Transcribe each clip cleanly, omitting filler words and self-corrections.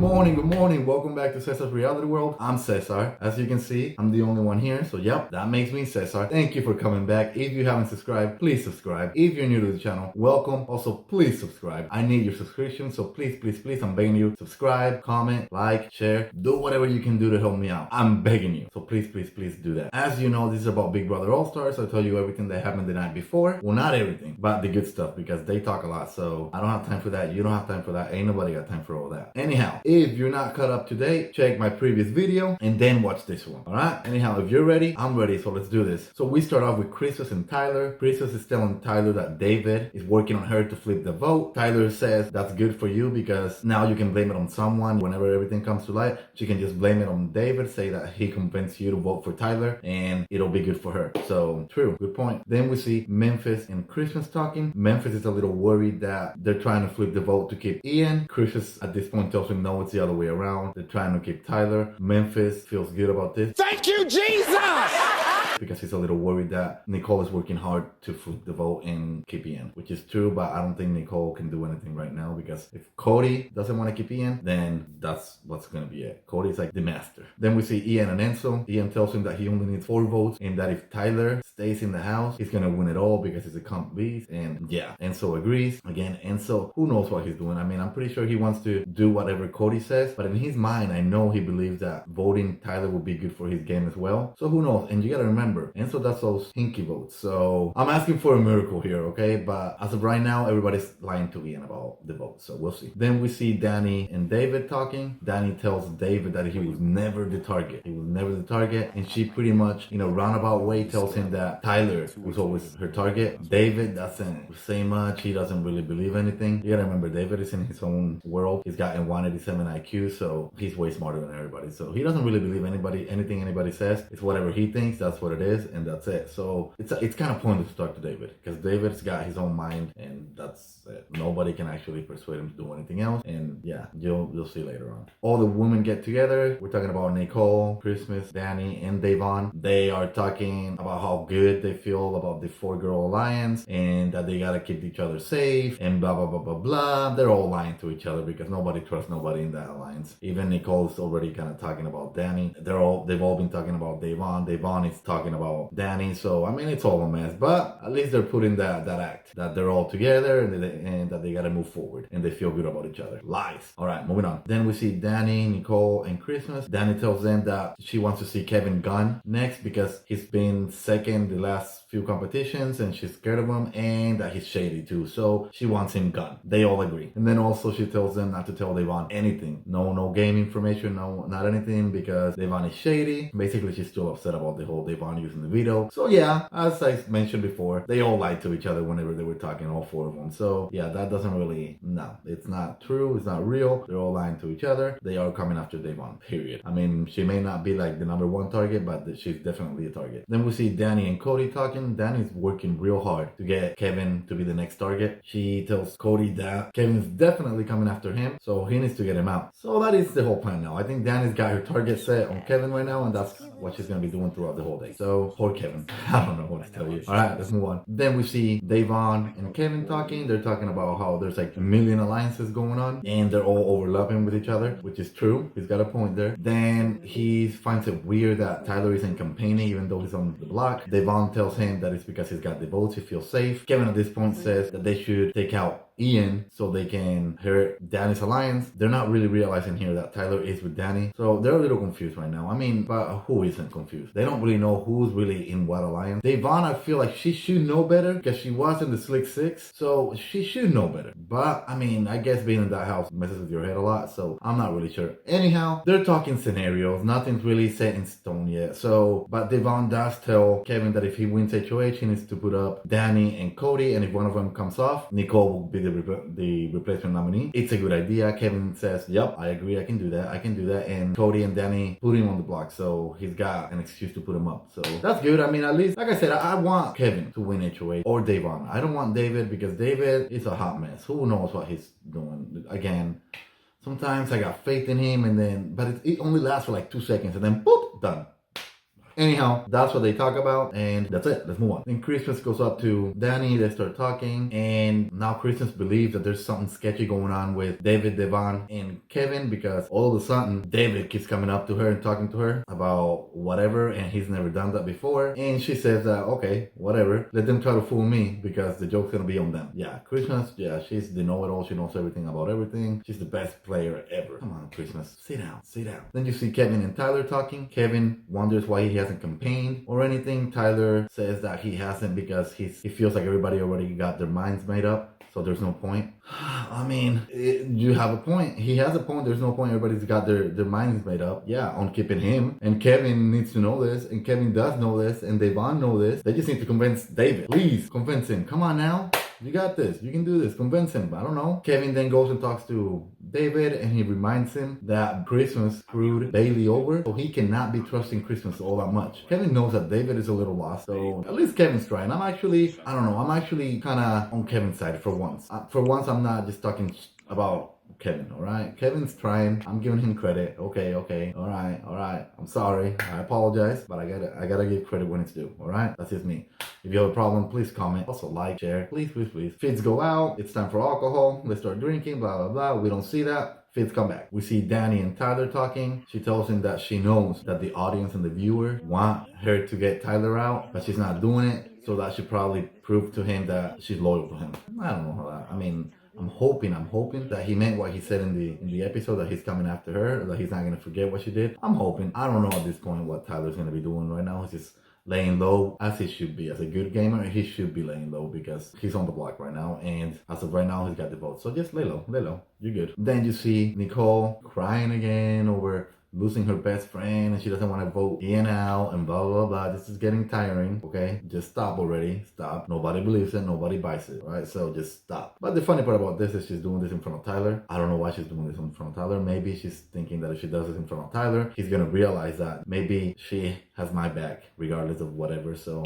Good morning. Welcome back to Cesar's Reality World. I'm Cesar. As you can see, I'm the only one here. So yep, that makes me Cesar. Thank you for coming back. If you haven't subscribed, please subscribe. If you're new to the channel, welcome. Also, please subscribe. I need your subscription. So please, I'm begging you, subscribe, comment, like, share, do whatever you can do to help me out. I'm begging you. So please do that. As you know, this is about Big Brother All-Stars. I tell you everything that happened the night before. Well, not everything, but the good stuff because they talk a lot. So I don't have time for that. You don't have time for that. Ain't nobody got time for all that. Anyhow, if you're not caught up to date, check my previous video and then watch this one. Alright? Anyhow, if you're ready, I'm ready, so let's do this. So we start off with Christmas and Tyler. Christmas is telling Tyler that David is working on her to flip the vote. Tyler says that's good for you because now you can blame it on someone. Whenever everything comes to light, she can just blame it on David, say that he convinced you to vote for Tyler and it'll be good for her. So true, good point. Then we see Memphis and Christmas talking. Memphis is a little worried that they're trying to flip the vote to keep Ian. Christmas at this point tells him no, it's the other way around. They're trying to keep Tyler. Memphis feels good about this. Thank you, Jesus! Because he's a little worried that Nicole is working hard to flip the vote and keep Ian, which is true, but I don't think Nicole can do anything right now because if Cody doesn't want to keep Ian, then that's what's going to be it. Cody's like the master. Then we see Ian and Enzo. Ian tells him that he only needs 4 votes and that if Tyler stays in the house, he's going to win it all because he's a comp beast. And yeah, Enzo agrees. Again, Enzo, who knows what he's doing? I mean, I'm pretty sure he wants to do whatever Cody says, but in his mind, I know he believes that voting Tyler will be good for his game as well. So who knows? And you got to remember, and so that's those hinky votes. So I'm asking for a miracle here, okay? But as of right now, everybody's lying to Ian about the vote. So we'll see. Then we see Danny and David talking. Danny tells David that he was never the target. He was never the target. And she pretty much, in a roundabout way, tells him that Tyler was always her target. David doesn't say much. He doesn't really believe anything. You gotta remember, David is in his own world. He's got a 187 IQ, so he's way smarter than everybody. So he doesn't really believe anything anybody says. It's whatever he thinks, that's what it is, and that's it. So it's kind of pointless to talk to David because David's got his own mind, and that's it. Nobody can actually persuade him to do anything else. And yeah, you'll see later on. All the women get together. We're talking about Nicole, Christmas, Danny, and Davonne. They are talking about how good they feel about the 4-girl alliance and that they gotta keep each other safe and blah blah blah blah blah. They're all lying to each other because nobody trusts nobody in that alliance. Even Nicole's already kind of talking about Danny. They've all been talking about Davonne. Davonne is talking about Danny. So I mean, it's all a mess, but at least they're putting that act that they're all together and that they gotta move forward and they feel good about each other. Lies. All right, moving on. Then we see Danny, Nicole, and Christmas. Danny tells them that she wants to see Kevin Gunn next because he's been second the last few competitions and she's scared of him and that he's shady too. So she wants him gone. They all agree. And then also she tells them not to tell Davonne anything. No game information, no, not anything because Davonne is shady. Basically, she's still upset about the whole Davonne using the veto. So yeah, as I mentioned before, they all lied to each other whenever they were talking, all 4 of them. So yeah, that doesn't really, no, it's not true. It's not real. They're all lying to each other. They are coming after Davonne, period. I mean, she may not be like the #1 target, but she's definitely a target. Then we see Danny and Cody talking. Danny's working real hard to get Kevin to be the next target. She tells Cody that Kevin's definitely coming after him, so he needs to get him out. So that is the whole plan now. I think Danny's got her target set on Kevin right now, and that's what she's gonna be doing throughout the whole day. So poor Kevin. I don't know what to tell you. Alright, let's move on. Then we see Davonne and Kevin talking. They're talking about how there's like a million alliances going on and they're all overlapping with each other, which is true. He's got a point there. Then he finds it weird that Tyler isn't campaigning even though he's on the block. Davonne tells him that it's because he's got the votes, he feels safe. Kevin at this point says that they should take out Ian so they can hurt Danny's alliance. They're not really realizing here that Tyler is with Danny, so they're a little confused right now. I mean, but who isn't confused? They don't really know who's really in what alliance. Davonne, I feel like she should know better because she was in the Slick 6, so she should know better. But I mean, I guess being in that house messes with your head a lot, so I'm not really sure. Anyhow, they're talking scenarios. Nothing's really set in stone yet. So, but Davonne does tell Kevin that if he wins HOH, he needs to put up Danny and Cody, and if one of them comes off, Nicole will be the replacement nominee. It's a good idea. Kevin says, yep, I agree, I can do that. And Cody and Danny put him on the block, so he's got an excuse to put him up. So that's good. I mean, at least, like I said, I want Kevin to win HOH or Davonne. I don't want David because David is a hot mess. Who knows what he's doing? Again, sometimes I got faith in him but it only lasts for like 2 seconds and then boop, done. Anyhow, that's what they talk about, and that's it. Let's move on. Then Christmas goes up to Danny, they start talking, and now Christmas believes that there's something sketchy going on with David, Davonne, and Kevin, because all of a sudden, David keeps coming up to her and talking to her about whatever, and he's never done that before, and she says that, okay, whatever, let them try to fool me, because the joke's gonna be on them. Yeah, Christmas, yeah, she's the know-it-all, she knows everything about everything, she's the best player ever. Come on, Christmas, sit down, sit down. Then you see Kevin and Tyler talking. Kevin wonders why he hasn't campaigned or anything. Tyler says that he hasn't because he feels like everybody already got their minds made up, so there's no point. I mean, you have a point. He has a point. There's no point. Everybody's got their minds made up. Yeah, on keeping him. And Kevin needs to know this. And Kevin does know this. And Davonne know this. They just need to convince David. Please, convince him. Come on now. You got this. You can do this. Convince him. I don't know. Kevin then goes and talks to David, and he reminds him that Christmas screwed Bailey over, so he cannot be trusting Christmas all that much. Kevin knows that David is a little lost, so at least Kevin's trying. I'm actually kind of on Kevin's side for once. For once, I'm not just talking about Kevin, all right? Kevin's trying. I'm giving him credit. Okay. All right. I'm sorry. I apologize, but I gotta give credit when it's due, all right? That's just me. If you have a problem, please comment. Also like, share. Please. Feeds go out. It's time for alcohol. They start drinking, blah, blah, blah. We don't see that. Feeds come back. We see Danny and Tyler talking. She tells him that she knows that the audience and the viewer want her to get Tyler out, but she's not doing it. So that should probably prove to him that she's loyal to him. I don't know how that. I mean, I'm hoping that he meant what he said in the episode, that he's coming after her, that he's not gonna forget what she did. I'm hoping. I don't know at this point what Tyler's gonna be doing right now. He's just laying low, as he should be. As a good gamer, he should be laying low because he's on the block right now, and as of right now, he's got the vote. So just lay low, you're good. Then you see Nicole crying again over losing her best friend, and she doesn't want to vote Ian out, and blah, blah, blah. This is getting tiring, okay? Just stop already. Stop. Nobody believes it. Nobody buys it, right? So just stop. But the funny part about this is she's doing this in front of Tyler. I don't know why she's doing this in front of Tyler. Maybe she's thinking that if she does this in front of Tyler, he's going to realize that maybe she has my back, regardless of whatever. So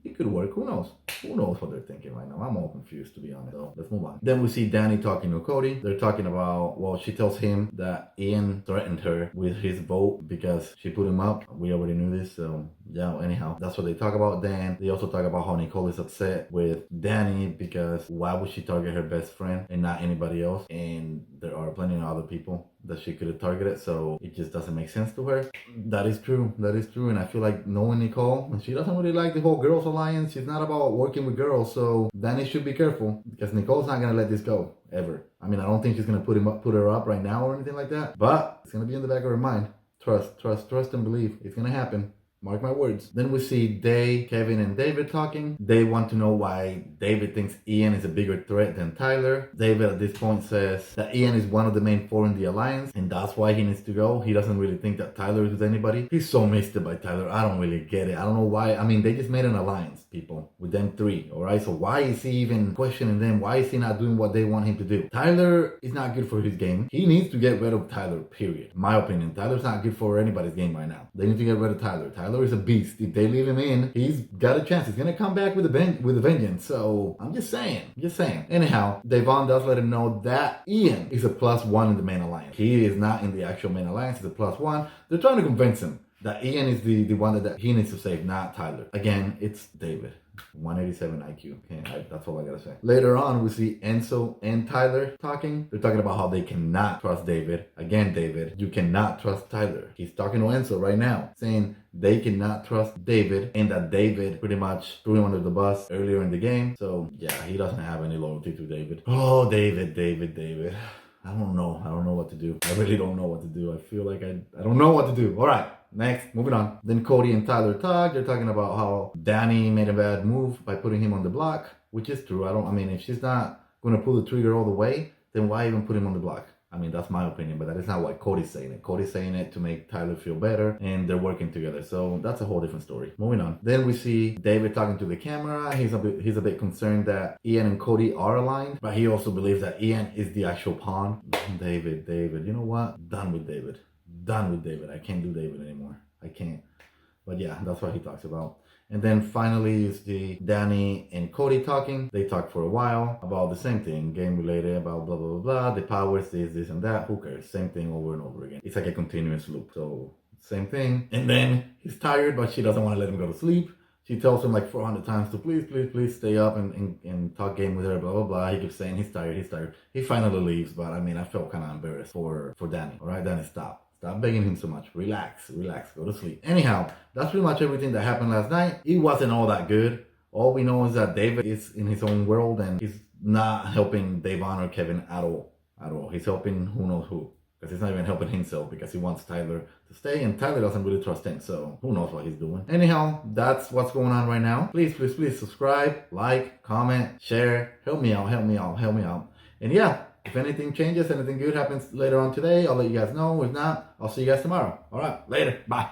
it could work. Who knows? Who knows what they're thinking right now? I'm all confused, to be honest. So let's move on. Then we see Danny talking to Cody. They're talking about, well, she tells him that Ian threatened her with his vote because she put him up. We already knew this, so yeah, anyhow, that's what they talk about. Then they also talk about how Nicole is upset with Danny because why would she target her best friend and not anybody else? And there are plenty of other people that she could have targeted, so it just doesn't make sense to her. That is true, and I feel like knowing Nicole, she doesn't really like the whole girls alliance. She's not about working with girls, so Danny should be careful because Nicole's not gonna let this go ever. I mean, I don't think she's gonna put her up right now or anything like that, but it's gonna be in the back of her mind. Trust and believe. It's gonna happen. Mark my words. Then we see Day, Kevin, and David talking. They want to know why David thinks Ian is a bigger threat than Tyler. David at this point says that Ian is one of the main four in the alliance, and that's why he needs to go. He doesn't really think that Tyler is with anybody. He's so misted by Tyler. I don't really get it. I don't know why. I mean, they just made an alliance, people, with them three, alright? So why is he even questioning them? Why is he not doing what they want him to do? Tyler is not good for his game. He needs to get rid of Tyler, period. My opinion. Tyler's not good for anybody's game right now. They need to get rid of Tyler. Tyler is a beast. If they leave him in, he's got a chance. He's gonna come back with a vengeance. So I'm just saying. Anyhow, Davonne does let him know that Ian is a +1 in the main alliance. He is not in the actual main alliance. He's a +1. They're trying to convince him that Ian is the one that he needs to save, not Tyler. Again, it's David. 187 IQ. Okay, that's all I gotta say. Later on, we see Enzo and Tyler talking. They're talking about how they cannot trust David. Again, David, you cannot trust Tyler. He's talking to Enzo right now, saying they cannot trust David and that David pretty much threw him under the bus earlier in the game. So yeah, he doesn't have any loyalty to David. Oh, David. I don't know what to do. I really don't know what to do. I feel like I don't know what to do. All right. Next, moving on. Then Cody and Tyler talk. They're talking about how Danny made a bad move by putting him on the block, which is true. I mean, if she's not going to pull the trigger all the way, then why even put him on the block? I mean, that's my opinion, but that is not what Cody's saying it. Cody's saying it to make Tyler feel better, and they're working together. So that's a whole different story. Moving on. Then we see David talking to the camera. He's a bit concerned that Ian and Cody are aligned, but he also believes that Ian is the actual pawn. David. You know what? Done with David. I can't do David anymore. I can't. But yeah, that's what he talks about. And then finally is the Danny and Cody talking. They talk for a while about the same thing, game related, about blah, blah, blah, blah, the powers, this, and that. Who cares? Same thing over and over again. It's like a continuous loop. So same thing. And then he's tired, but she doesn't want to let him go to sleep. She tells him like 400 times to please stay up and talk game with her, blah, blah, blah. He keeps saying he's tired. He finally leaves, but I mean, I felt kind of embarrassed for Danny. All right, Danny, stop. Stop begging him so much. Relax, go to sleep. Anyhow, that's pretty much everything that happened last night. It wasn't all that good. All we know is that David is in his own world and he's not helping Davonne or Kevin at all. He's helping who knows who. Because he's not even helping himself because he wants Tyler to stay and Tyler doesn't really trust him. So who knows what he's doing. Anyhow, that's what's going on right now. Please subscribe, like, comment, share. Help me out. And yeah, if anything changes, anything good happens later on today, I'll let you guys know. If not, I'll see you guys tomorrow. All right, later. Bye.